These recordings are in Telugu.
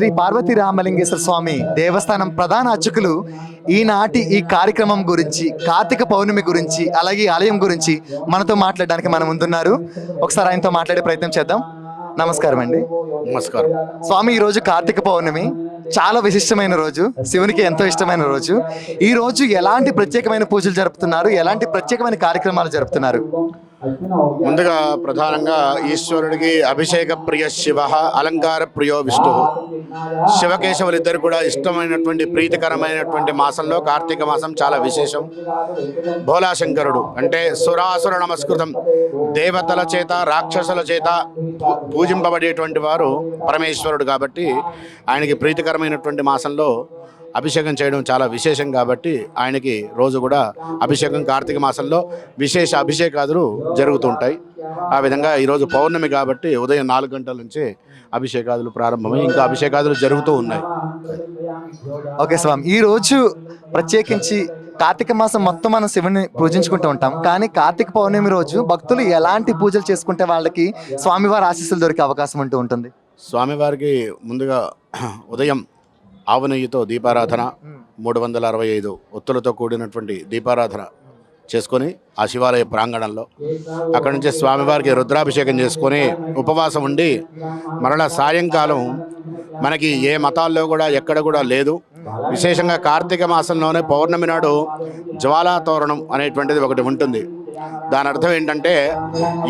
శ్రీ పార్వతీ రామలింగేశ్వర స్వామి దేవస్థానం ప్రధాన అర్చకులు ఈనాటి ఈ కార్యక్రమం గురించి, కార్తీక పౌర్ణమి గురించి, అలాగే ఈ ఆలయం గురించి మనతో మాట్లాడడానికి మన ముందున్నారు. ఒకసారి ఆయనతో మాట్లాడే ప్రయత్నం చేద్దాం. నమస్కారం అండి. నమస్కారం స్వామి, ఈరోజు కార్తీక పౌర్ణమి, చాలా విశిష్టమైన రోజు, శివునికి ఎంతో ఇష్టమైన రోజు. ఈ రోజు ఎలాంటి ప్రత్యేకమైన పూజలు జరుపుతున్నారు, ఎలాంటి ప్రత్యేకమైన కార్యక్రమాలు జరుపుతున్నారు? ముందుగా ప్రధానంగా ఈశ్వరుడికి అభిషేక ప్రియ శివ, అలంకార ప్రియో విష్ణు. శివకేశవులు ఇద్దరు కూడా ఇష్టమైనటువంటి ప్రీతికరమైనటువంటి మాసంలో కార్తీక మాసం చాలా విశేషం. భోలాశంకరుడు అంటే సురాసుర నమస్కృతం, దేవతల చేత రాక్షసుల చేత పూజింపబడేటువంటి వారు పరమేశ్వరుడు కాబట్టి ఆయనకి ప్రీతికరమైనటువంటి మాసంలో అభిషేకం చేయడం చాలా విశేషం. కాబట్టి ఆయనకి రోజు కూడా అభిషేకం కార్తీక మాసంలో విశేష అభిషేకాదులు జరుగుతుంటాయి. ఆ విధంగా ఈరోజు పౌర్ణమి కాబట్టి ఉదయం 4 గంటల నుంచే అభిషేకాదులు ప్రారంభమై ఇంకా అభిషేకాదులు జరుగుతూ ఉన్నాయి. ఓకే స్వామి, ఈ రోజు ప్రత్యేకించి కార్తీక మాసం మొత్తం మనం శివుని పూజించుకుంటూ ఉంటాం, కానీ కార్తీక పౌర్ణమి రోజు భక్తులు ఎలాంటి పూజలు చేసుకుంటే వాళ్ళకి స్వామివారి ఆశీస్సులు దొరికే అవకాశం ఉంటూ ఉంటుంది? స్వామివారికి ముందుగా ఉదయం ఆవు నెయ్యితో దీపారాధన, 365 ఒత్తులతో కూడినటువంటి దీపారాధన చేసుకొని ఆ శివాలయ ప్రాంగణంలో అక్కడి నుంచి స్వామివారికి రుద్రాభిషేకం చేసుకొని ఉపవాసం ఉండి మరలా సాయంకాలం మనకి ఏ మతాల్లో కూడా ఎక్కడ కూడా లేదు, విశేషంగా కార్తీక మాసంలోనే పౌర్ణమి నాడు జ్వాలాతోరణం అనేటువంటిది ఒకటి ఉంటుంది. దాని అర్థం ఏంటంటే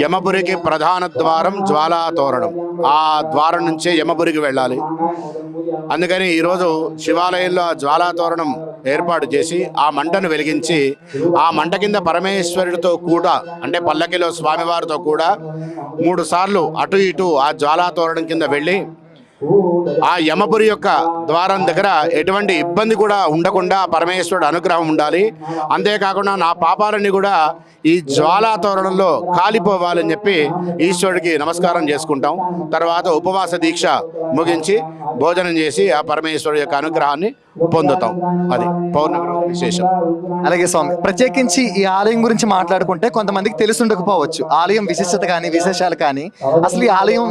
యమపురికి ప్రధాన ద్వారం జ్వాలాతోరణం, ఆ ద్వారం నుంచే యమపురికి వెళ్ళాలి. అందుకని ఈరోజు శివాలయంలో ఆ జ్వాలాతోరణం ఏర్పాటు చేసి ఆ మంటను వెలిగించి ఆ మంట కింద పరమేశ్వరుడితో కూడా అంటే పల్లకిలో స్వామివారితో కూడా 3 సార్లు అటు ఇటు ఆ జ్వాలాతోరణం కింద వెళ్ళి ఆ యమపురి యొక్క ద్వారం దగ్గర ఎటువంటి ఇబ్బంది కూడా ఉండకుండా పరమేశ్వరుడు అనుగ్రహం ఉండాలి. అంతేకాకుండా నా పాపాలన్నీ కూడా ఈ జ్వాలాతోరణంలో కాలిపోవాలని చెప్పి ఈశ్వరుడికి నమస్కారం చేసుకుంటాం. తర్వాత ఉపవాస దీక్ష ముగించి భోజనం చేసి ఆ పరమేశ్వరుడు యొక్క అనుగ్రహాన్ని పొందుతాం. అది పౌర్ణమి రోజు విశేషం. అలాగే స్వామి, ప్రత్యేకించి ఈ ఆలయం గురించి మాట్లాడుకుంటే కొంతమందికి తెలిసి ఉండకపోవచ్చు ఆలయం విశిష్టత కానీ విశేషాలు కానీ. అసలు ఈ ఆలయం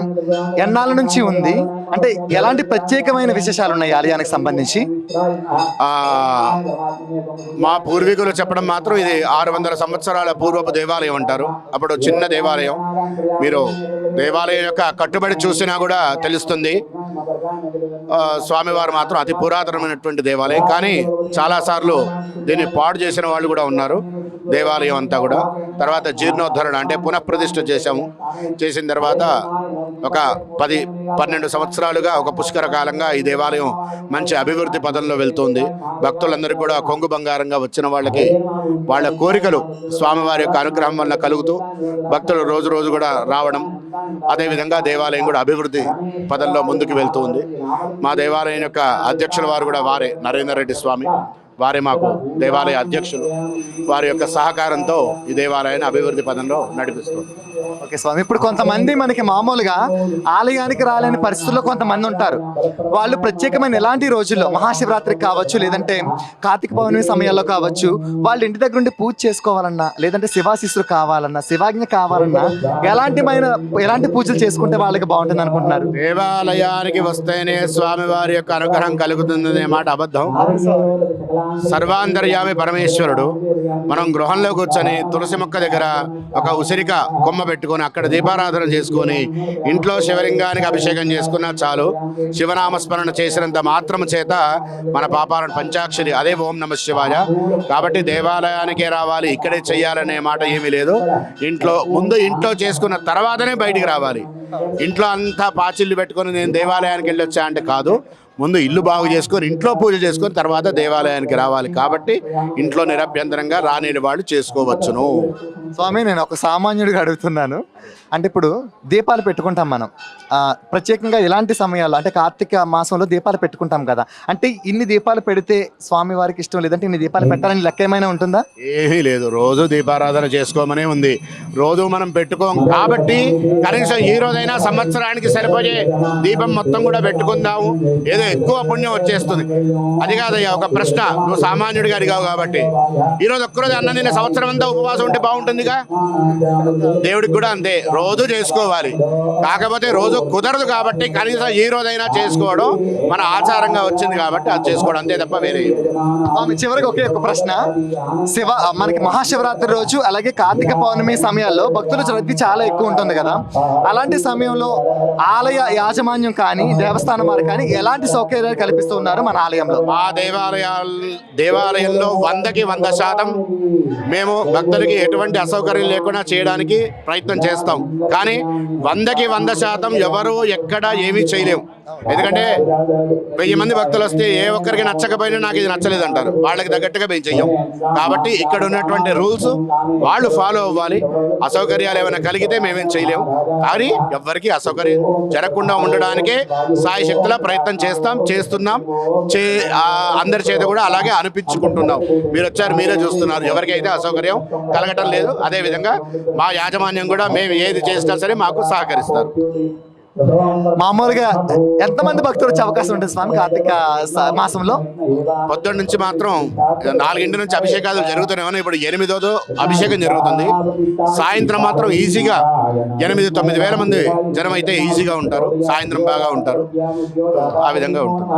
ఎన్నాళ్ళ నుంచి ఉంది, అంటే ఎలాంటి ప్రత్యేకమైన విశేషాలు ఉన్నాయి ఆలయానికి సంబంధించి? మా పూర్వీకులు చెప్పడం మాత్రం ఇది 600 సంవత్సరాల పూర్వపు దేవాలయం అంటారు. అప్పుడు చిన్న దేవాలయం, మీరు దేవాలయం యొక్క కట్టుబడి చూసినా కూడా తెలుస్తుంది. స్వామివారు మాత్రం అతి పురాతనమైనటువంటి దేవాలయం, కానీ చాలాసార్లు దీన్ని పాడు చేసిన వాళ్ళు కూడా ఉన్నారు. దేవాలయం అంతా కూడా తర్వాత జీర్ణోద్ధరణ అంటే పునఃప్రతిష్ఠ చేసిన తర్వాత ఒక 10-12 సంవత్సరాలుగా ఒక పుష్కర కాలంగా ఈ దేవాలయం మంచి అభివృద్ధి పదంలో వెళ్తుంది. భక్తులందరికీ కూడా కొంగు బంగారంగా వచ్చిన వాళ్ళకి వాళ్ళ కోరికలు స్వామివారి యొక్క అనుగ్రహం వల్ల కలుగుతూ భక్తులు రోజు రోజు కూడా రావడం, అదేవిధంగా దేవాలయం కూడా అభివృద్ధి పదంలో ముందుకు వెళ్తూ ఉంది. మా దేవాలయం యొక్క అధ్యక్షుల వారు కూడా వారే, నరేందర్ రెడ్డి స్వామి వారే మాకు దేవాలయ అధ్యక్షులు. వారి యొక్క సహకారంతో ఈ దేవాలయాన్ని అభివృద్ధి పదంలో నడిపిస్తుంది. ఓకే స్వామి, ఇప్పుడు కొంతమంది మనకి మామూలుగా ఆలయానికి రాలేని పరిస్థితుల్లో కొంతమంది ఉంటారు. వాళ్ళు ప్రత్యేకమైన ఎలాంటి రోజుల్లో, మహాశివరాత్రికి కావచ్చు, లేదంటే కార్తీక పౌర్ణమి సమయాల్లో కావచ్చు, వాళ్ళు ఇంటి దగ్గర నుండి పూజ చేసుకోవాలన్నా, లేదంటే శివాశిస్సులు కావాలన్నా, శివాజ్ఞ కావాలన్నా ఎలాంటి పూజలు చేసుకుంటే వాళ్ళకి బాగుంటుంది అనుకుంటున్నారు? దేవాలయానికి వస్తేనే స్వామివారి యొక్క అనుగ్రహం కలుగుతుందనే మాట అబద్ధం. సర్వాంతర్యామి పరమేశ్వరుడు. మనం గృహంలో కూర్చొని తులసి మొక్క దగ్గర ఒక ఉసిరిక కొమ్మ పెట్టుకొని అక్కడ దీపారాధన చేసుకొని ఇంట్లో శివలింగానికి అభిషేకం చేసుకున్నా చాలు. శివనామస్మరణ చేసినంత మాత్రం చేత మన పాపాలను పంచాక్షరి, అదే ఓం నమః శివాయ. కాబట్టి దేవాలయానికే రావాలి, ఇక్కడే చెయ్యాలనే మాట ఏమీ లేదు. ఇంట్లో చేసుకున్న తర్వాతనే బయటికి రావాలి. ఇంట్లో అంతా పాచిళ్ళు పెట్టుకొని నేను దేవాలయానికి వెళ్ళొచ్చా అంటే కాదు. ముందు ఇల్లు బాగు చేసుకొని ఇంట్లో పూజ చేసుకొని తర్వాత దేవాలయానికి రావాలి. కాబట్టి ఇంట్లో నిరభ్యంతరంగా రాని వాళ్ళు చేసుకోవచ్చును. స్వామి, నేను ఒక సామాన్యుడిగా అడుగుతున్నాను, అంటే ఇప్పుడు దీపాలు పెట్టుకుంటాం మనం, ప్రత్యేకంగా ఇలాంటి సమయాల్లో అంటే కార్తీక మాసంలో దీపాలు పెట్టుకుంటాం కదా, అంటే ఇన్ని దీపాలు పెడితే స్వామి వారికి ఇష్టం, లేదంటే ఇన్ని దీపాలు పెట్టాలని లెక్క ఏమైనా ఉంటుందా? ఏమీ లేదు, రోజు దీపారాధన చేసుకోమనే ఉంది. రోజు మనం పెట్టుకోం కాబట్టి కనీసం ఈ రోజైనా సంవత్సరానికి సరిపోయే దీపం మొత్తం కూడా పెట్టుకుందాము, ఏదో ఎక్కువ పుణ్యం వచ్చేస్తుంది. అది కాదయ్యా, ఒక ప్రశ్న నువ్వు సామాన్యుడిగా అడిగావు కాబట్టి. ఈరోజు ఒక్కరోజు అన్న నిన్న సంవత్సరం అంతా ఉపవాసం ఉంటే బాగుంటుంది దేవుడిగా, దేవుడికి కూడా అంతే, రోజు చేసుకోవాలి. కాకపోతే రోజు కుదరదు కాబట్టి కనీసం ఈ రోజైనా చేసుకోవడం మన ఆచారంగా వచ్చింది కాబట్టి అది చేసుకోవడం, అంతే తప్ప వేరే ఏం లేదు. స్వామి చివరికి ఒకే ఒక ప్రశ్న. మనకి మహాశివరాత్రి రోజు అలాగే కార్తీక పౌర్ణమి సమయాల్లో భక్తుల రద్దీ చాలా ఎక్కువ ఉంటుంది కదా, అలాంటి సమయంలో ఆలయ యాజమాన్యం కానీ దేవస్థానం వారు కానీ ఎలాంటి సౌకర్యాలు కల్పిస్తూ ఉన్నారు మన ఆలయంలో? మా దేవాలయంలో 100కి 100% మేము భక్తులకి ఎటువంటి అసౌకర్యం లేకుండా చేయడానికి ప్రయత్నం చేస్తాం. కానీ 100కి 100% ఎవరు ఎక్కడ ఏమీ చేయలేము. ఎందుకంటే 1000 మంది భక్తులు వస్తే ఏ ఒక్కరికి నచ్చకపోయినా నాకు ఇది నచ్చలేదు అంటారు, వాళ్ళకి తగ్గట్టుగా మేము చెయ్యం. కాబట్టి ఇక్కడ ఉన్నటువంటి రూల్స్ వాళ్ళు ఫాలో అవ్వాలి. అసౌకర్యాలు ఏమైనా కలిగితే మేమేం చేయలేము. కానీ ఎవ్వరికీ అసౌకర్యం జరగకుండా ఉండడానికే సాయి శక్తుల ప్రయత్నం చేస్తున్నాం. అందరి చేత కూడా అలాగే అనిపించుకుంటున్నాం. మీరు వచ్చారు, మీరే చూస్తున్నారు, ఎవరికైతే అసౌకర్యం కలగటం లేదు. అదేవిధంగా మా యాజమాన్యం కూడా మేము ఏది చేసినా సరే మాకు సహకరిస్తారు. మామూలుగా ఎంతమంది భక్తులు వచ్చే అవకాశం ఉంటుంది స్వామి కార్తీక మాసంలో? పొద్దున్న నుంచి మాత్రం 4 నుంచి అభిషేకాలు జరుగుతూనే ఉన్నాయి. ఇప్పుడు 8వ అభిషేకం జరుగుతుంది. సాయంత్రం మాత్రం ఈజీగా 8-9 వేల మంది జనం అయితే ఈజీగా ఉంటారు. సాయంత్రం బాగా ఉంటారు. ఆ విధంగా ఉంటుంది.